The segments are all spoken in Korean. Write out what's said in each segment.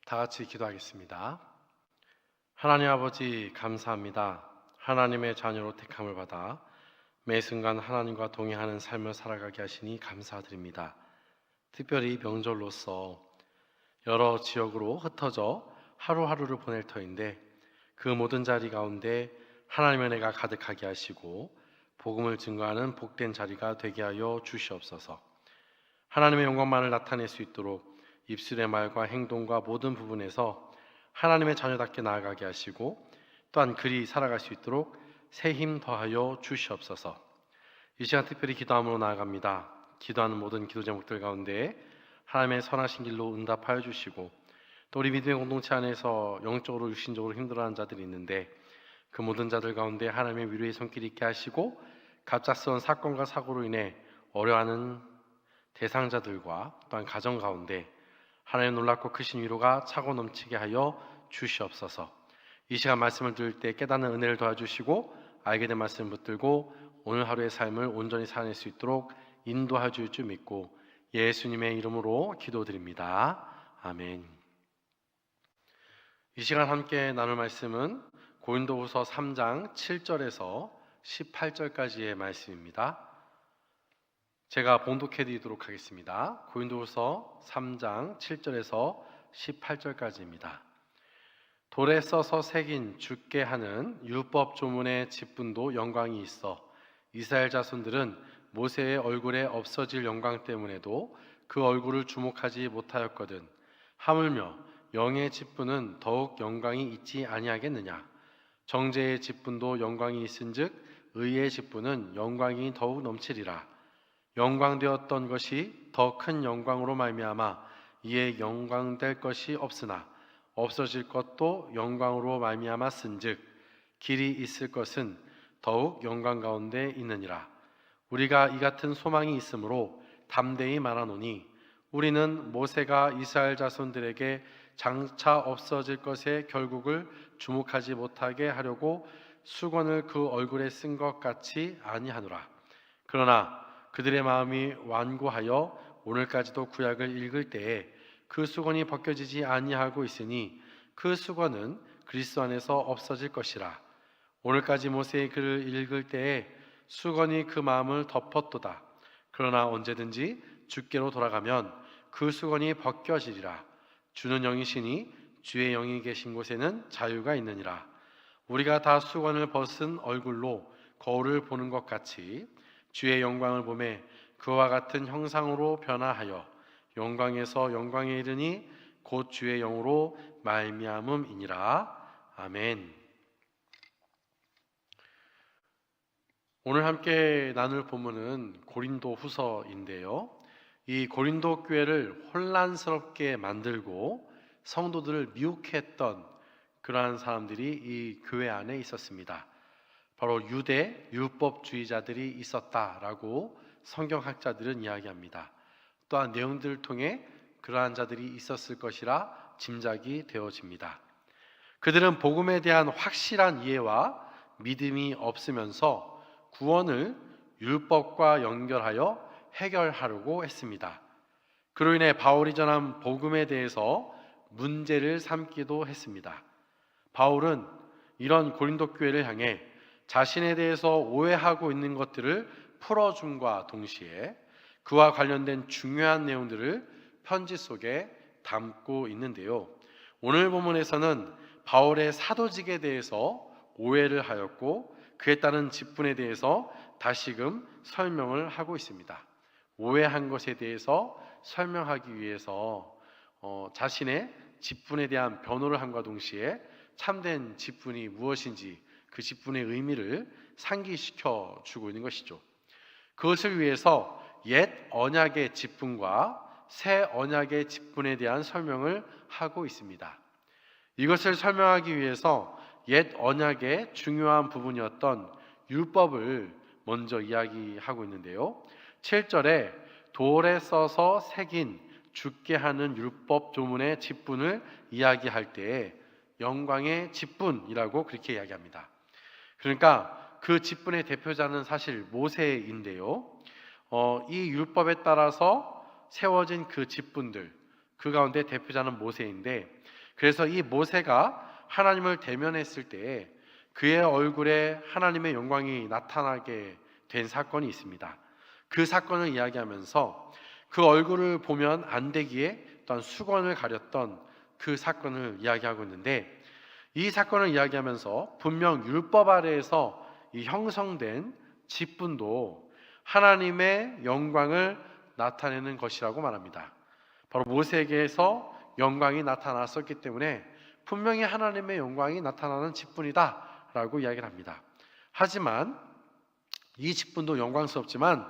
다 같이 기도하겠습니다. 하나님 아버지 감사합니다. 하나님의 자녀로 택함을 받아 매 순간 하나님과 동행하는 삶을 살아가게 하시니 감사드립니다. 특별히 명절로서 여러 지역으로 흩어져 하루하루를 보낼 터인데 그 모든 자리 가운데 하나님의 은혜가 가득하게 하시고 복음을 증거하는 복된 자리가 되게 하여 주시옵소서. 하나님의 영광만을 나타낼 수 있도록 입술의 말과 행동과 모든 부분에서 하나님의 자녀답게 나아가게 하시고 또한 그리 살아갈 수 있도록 새 힘 더하여 주시옵소서. 이 시간 특별히 기도함으로 나아갑니다. 기도하는 모든 기도 제목들 가운데 하나님의 선하신 길로 응답하여 주시고 또 우리 믿음의 공동체 안에서 영적으로 육신적으로 힘들어하는 자들이 있는데 그 모든 자들 가운데 하나님의 위로의 손길 있게 하시고 갑작스러운 사건과 사고로 인해 어려워하는 대상자들과 또한 가정 가운데 하나님의 놀랍고 크신 위로가 차고 넘치게 하여 주시옵소서. 이 시간 말씀을 들을 때 깨닫는 은혜를 도와주시고 알게 된 말씀을 붙들고 오늘 하루의 삶을 온전히 살아낼 수 있도록 인도하여 줄 줄 믿고 예수님의 이름으로 기도드립니다. 아멘. 이 시간 함께 나눌 말씀은 고린도후서 3장 7절에서 18절까지의 말씀입니다. 제가 봉독해 드리도록 하겠습니다. 고린도후서 3장 7절에서 18절까지입니다. 돌에 써서 새긴 죽게 하는 율법 조문의 직분도 영광이 있어 이스라엘 자손들은 모세의 얼굴에 없어질 영광 때문에도 그 얼굴을 주목하지 못하였거든. 하물며 영의 직분은 더욱 영광이 있지 아니하겠느냐. 정죄의 직분도 영광이 있은즉 의의 직분은 영광이 더욱 넘치리라. 영광되었던 것이 더 큰 영광으로 말미암아 이에 영광될 것이 없으나 없어질 것도 영광으로 말미암았은즉 길이 있을 것은 더욱 영광 가운데 있느니라. 우리가 이 같은 소망이 있으므로 담대히 말하노니 우리는 모세가 이스라엘 자손들에게 장차 없어질 것의 결국을 주목하지 못하게 하려고 수건을 그 얼굴에 쓴 것 같이 아니하노라. 그러나 그들의 마음이 완고하여 오늘까지도 구약을 읽을 때에 그 수건이 벗겨지지 아니하고 있으니 그 수건은 그리스도 안에서 없어질 것이라. 오늘까지 모세의 글을 읽을 때에 수건이 그 마음을 덮었도다. 그러나 언제든지 주께로 돌아가면 그 수건이 벗겨지리라. 주는 영이시니 주의 영이 계신 곳에는 자유가 있느니라. 우리가 다 수건을 벗은 얼굴로 거울을 보는 것 같이 주의 영광을 보매 그와 같은 형상으로 변화하여 영광에서 영광에 이르니 곧 주의 영으로 말미암음이니라. 아멘. 오늘 함께 나눌 본문은 고린도 후서인데요. 이 고린도 교회를 혼란스럽게 만들고 성도들을 미혹했던 그러한 사람들이 이 교회 안에 있었습니다. 바로 유대 율법주의자들이 있었다라고 성경학자들은 이야기합니다. 또한 내용들을 통해 그러한 자들이 있었을 것이라 짐작이 되어집니다. 그들은 복음에 대한 확실한 이해와 믿음이 없으면서 구원을 율법과 연결하여 해결하려고 했습니다. 그로 인해 바울이 전한 복음에 대해서 문제를 삼기도 했습니다. 바울은 이런 고린도 교회를 향해 자신에 대해서 오해하고 있는 것들을 풀어줌과 동시에 그와 관련된 중요한 내용들을 편지 속에 담고 있는데요. 오늘 본문에서는 바울의 사도직에 대해서 오해를 하였고 그에 따른 직분에 대해서 다시금 설명을 하고 있습니다. 오해한 것에 대해서 설명하기 위해서 자신의 직분에 대한 변호를 함과 동시에 참된 직분이 무엇인지 그 직분의 의미를 상기시켜 주고 있는 것이죠. 그것을 위해서 옛 언약의 직분과 새 언약의 직분에 대한 설명을 하고 있습니다. 이것을 설명하기 위해서 옛 언약의 중요한 부분이었던 율법을 먼저 이야기하고 있는데요. 7절에 돌에 써서 새긴 죽게 하는 율법 조문의 직분을 이야기할 때에 영광의 직분이라고 그렇게 이야기합니다. 그러니까 그 직분의 대표자는 사실 모세인데요. 이 율법에 따라서 세워진 그 직분들, 그 가운데 대표자는 모세인데 그래서 이 모세가 하나님을 대면했을 때 그의 얼굴에 하나님의 영광이 나타나게 된 사건이 있습니다. 그 사건을 이야기하면서 그 얼굴을 보면 안 되기에 또한 수건을 가렸던 그 사건을 이야기하고 있는데, 이 사건을 이야기하면서 분명 율법 아래에서 이 형성된 직분도 하나님의 영광을 나타내는 것이라고 말합니다. 바로 모세에게서 영광이 나타났었기 때문에 분명히 하나님의 영광이 나타나는 직분이다 라고 이야기를 합니다. 하지만 이 직분도 영광스럽지만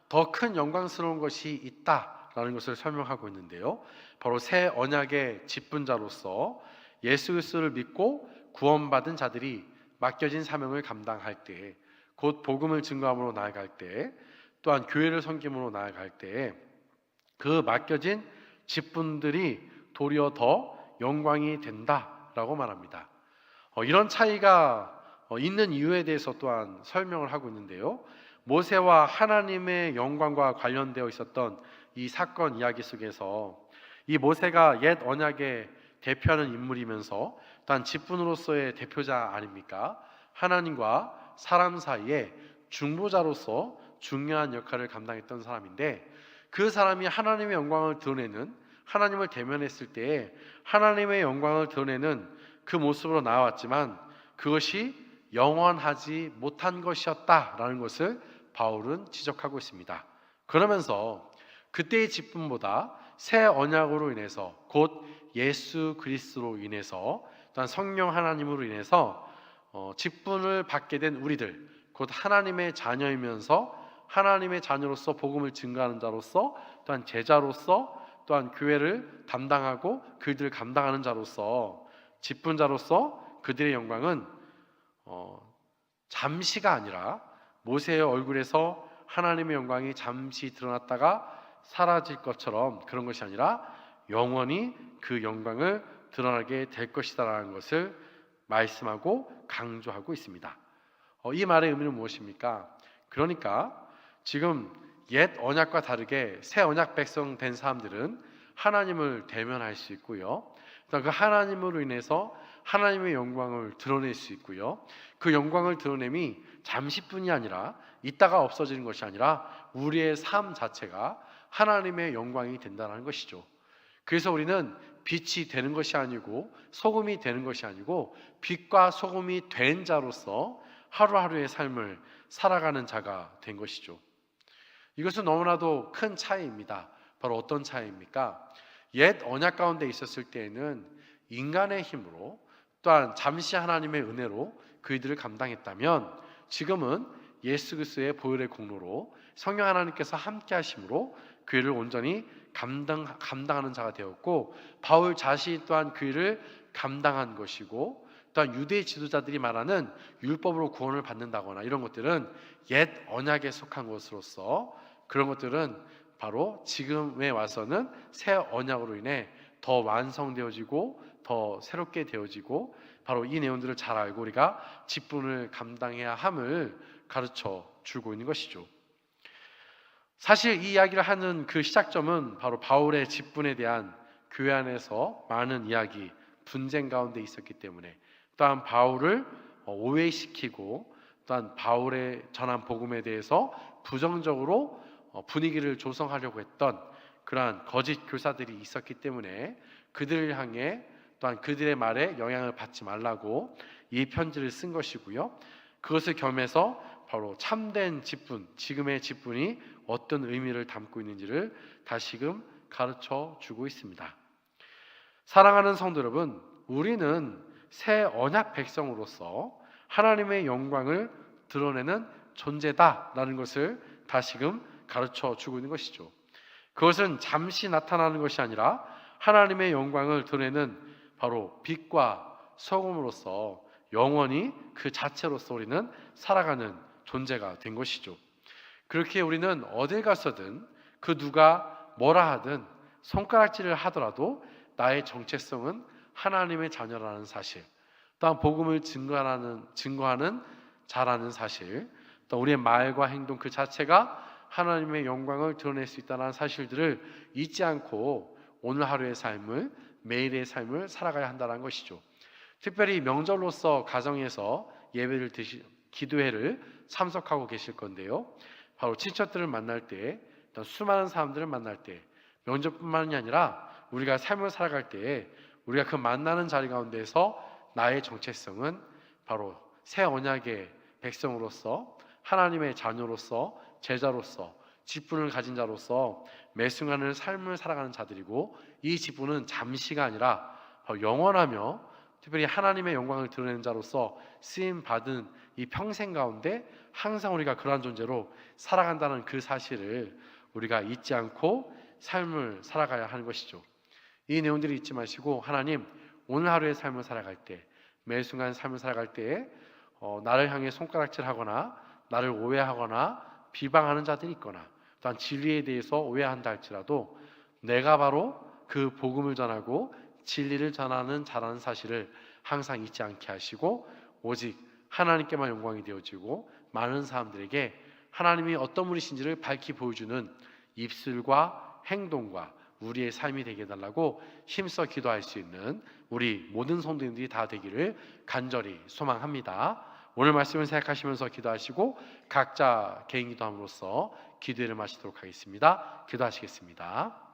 더 큰 영광스러운 것이 있다라는 것을 설명하고 있는데요, 바로 새 언약의 직분자로서 예수 그리스도를 믿고 구원받은 자들이 맡겨진 사명을 감당할 때, 곧 복음을 증거함으로 나아갈 때, 또한 교회를 섬김으로 나아갈 때 그 맡겨진 직분들이 도리어 더 영광이 된다라고 말합니다. 이런 차이가 있는 이유에 대해서 또한 설명을 하고 있는데요, 모세와 하나님의 영광과 관련되어 있었던 이 사건 이야기 속에서 이 모세가 옛 언약의 대표하는 인물이면서 또한 직분으로서의 대표자 아닙니까? 하나님과 사람 사이에 중보자로서 중요한 역할을 감당했던 사람인데, 그 사람이 하나님의 영광을 드러내는, 하나님을 대면했을 때 하나님의 영광을 드러내는 그 모습으로 나왔지만 그것이 영원하지 못한 것이었다라는 것을 바울은 지적하고 있습니다. 그러면서 그때의 직분보다 새 언약으로 인해서, 곧 예수 그리스도로 인해서, 또한 성령 하나님으로 인해서 직분을 받게 된 우리들, 곧 하나님의 자녀이면서 하나님의 자녀로서 복음을 증거하는 자로서, 또한 제자로서, 또한 교회를 담당하고 그들을 감당하는 자로서, 직분자로서 그들의 영광은 잠시가 아니라 모세의 얼굴에서 하나님의 영광이 잠시 드러났다가 사라질 것처럼 그런 것이 아니라 영원히 그 영광을 드러나게 될 것이다라는 것을 말씀하고 강조하고 있습니다. 이 말의 의미는 무엇입니까? 그러니까 지금 옛 언약과 다르게 새 언약 백성 된 사람들은 하나님을 대면할 수 있고요, 그 하나님으로 인해서 하나님의 영광을 드러낼 수 있고요, 그 영광을 드러냄이 잠시뿐이 아니라 있다가 없어지는 것이 아니라 우리의 삶 자체가 하나님의 영광이 된다는 것이죠. 그래서 우리는 빛이 되는 것이 아니고 소금이 되는 것이 아니고 빛과 소금이 된 자로서 하루하루의 삶을 살아가는 자가 된 것이죠. 이것은 너무나도 큰 차이입니다. 바로 어떤 차이입니까? 옛 언약 가운데 있었을 때에는 인간의 힘으로, 또한 잠시 하나님의 은혜로 그이들을 감당했다면, 지금은 예수 그리스도의 보혈의 공로로 성령 하나님께서 함께 하심으로 그 일을 온전히 감당하는 자가 되었고, 바울 자신 또한 그 일을 감당한 것이고, 또한 유대 지도자들이 말하는 율법으로 구원을 받는다거나 이런 것들은 옛 언약에 속한 것으로서, 그런 것들은 바로 지금에 와서는 새 언약으로 인해 더 완성되어지고 더 새롭게 되어지고, 바로 이 내용들을 잘 알고 우리가 직분을 감당해야 함을 가르쳐 주고 있는 것이죠. 사실 이 이야기를 하는 그 시작점은 바로 바울의 직분에 대한 교회 안에서 많은 이야기, 분쟁 가운데 있었기 때문에, 또한 바울을 오해시키고 또한 바울의 전한 복음에 대해서 부정적으로 분위기를 조성하려고 했던 그러한 거짓 교사들이 있었기 때문에 그들을 향해, 또한 그들의 말에 영향을 받지 말라고 이 편지를 쓴 것이고요, 그것을 겸해서 바로 참된 직분, 지금의 직분이 어떤 의미를 담고 있는지를 다시금 가르쳐 주고 있습니다. 사랑하는 성도 여러분, 우리는 새 언약 백성으로서 하나님의 영광을 드러내는 존재다라는 것을 다시금 가르쳐 주고 있는 것이죠. 그것은 잠시 나타나는 것이 아니라 하나님의 영광을 드러내는 바로 빛과 소금으로서 영원히 그 자체로서 우리는 살아가는 존재가 된 것이죠. 그렇게 우리는 어딜 가서든 그 누가 뭐라 하든 손가락질을 하더라도 나의 정체성은 하나님의 자녀라는 사실, 또한 복음을 증거하는 자라는 사실, 또 우리의 말과 행동 그 자체가 하나님의 영광을 드러낼 수 있다는 사실들을 잊지 않고 오늘 하루의 삶을 매일의 삶을 살아가야 한다는 것이죠. 특별히 명절로서 가정에서 예배를 기도회를 참석하고 계실 건데요. 바로 친척들을 만날 때, 또 수많은 사람들을 만날 때, 명절뿐만이 아니라 우리가 삶을 살아갈 때 우리가 그 만나는 자리 가운데서 나의 정체성은 바로 새 언약의 백성으로서, 하나님의 자녀로서, 제자로서, 직분을 가진 자로서 매 순간을 삶을 살아가는 자들이고, 이 직분은 잠시가 아니라 바로 영원하며 특별히 하나님의 영광을 드러내는 자로서 쓰임 받은 이 평생 가운데 항상 우리가 그러한 존재로 살아간다는 그 사실을 우리가 잊지 않고 삶을 살아가야 하는 것이죠. 이 내용들을 잊지 마시고, 하나님, 오늘 하루의 삶을 살아갈 때, 매 순간 삶을 살아갈 때 나를 향해 손가락질하거나 나를 오해하거나 비방하는 자들이 있거나, 또한 진리에 대해서 오해한다 할지라도 내가 바로 그 복음을 전하고 진리를 전하는 자라는 사실을 항상 잊지 않게 하시고, 오직 하나님께만 영광이 되어지고 많은 사람들에게 하나님이 어떤 분이신지를 밝히 보여주는 입술과 행동과 우리의 삶이 되게 해달라고 힘써 기도할 수 있는 우리 모든 성도님들이 다 되기를 간절히 소망합니다. 오늘 말씀을 생각하시면서 기도하시고 각자 개인 기도함으로써 기도를 마치도록 하겠습니다. 기도하시겠습니다.